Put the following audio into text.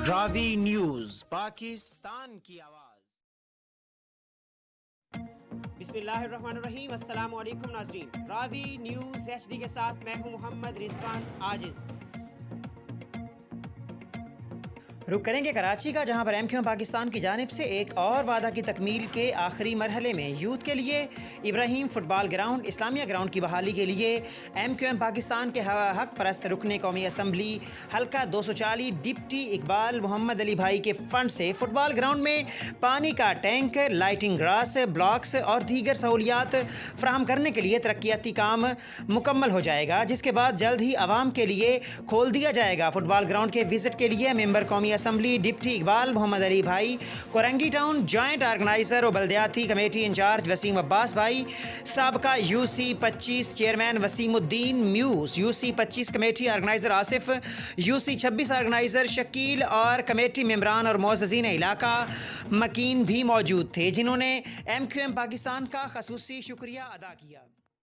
راوی news Pakistan کی آواز۔ بسم اللہ الرحمن الرحیم۔ السلام علیکم ناظرین، راوی نیوز ایچ ڈی کے ساتھ میں ہوں محمد رضوان عاجز۔ رخ کریں گے کراچی کا، جہاں پر ایم کیو ایم پاکستان کی جانب سے ایک اور وعدہ کی تکمیل کے آخری مرحلے میں یوتھ کے لیے ابراہیم فٹ بال گراؤنڈ اسلامیہ گراؤنڈ کی بحالی کے لیے ایم کیو ایم پاکستان کے حق پرست رکن قومی اسمبلی حلقہ 240 ڈپٹی اقبال محمد علی بھائی کے فنڈ سے فٹ بال گراؤنڈ میں پانی کا ٹینک، لائٹنگ گراس، بلاکس اور دیگر سہولیات فراہم کرنے کے لیے ترقیاتی کام مکمل ہو جائے گا، جس کے بعد جلد ہی عوام کے لیے کھول دیا جائے گا۔ فٹ بال گراؤنڈ کے وزٹ کے لیے ممبر قومی اسمبلی ڈپٹی اقبال محمد علی بھائی، کورنگی ٹاؤن جوائنٹ آرگنائزر و بلدیاتی کمیٹی انچارج وسیم عباس بھائی، سابقہ you C 25 chairman Waseem Uddin میوس، U C 25 committee organizer Asif, U C 26 organizer Shakeel اور کمیٹی ممبران اور معززین علاقہ مکین بھی موجود تھے، جنہوں نے ایم کیو ایم پاکستان کا خصوصی شکریہ ادا کیا۔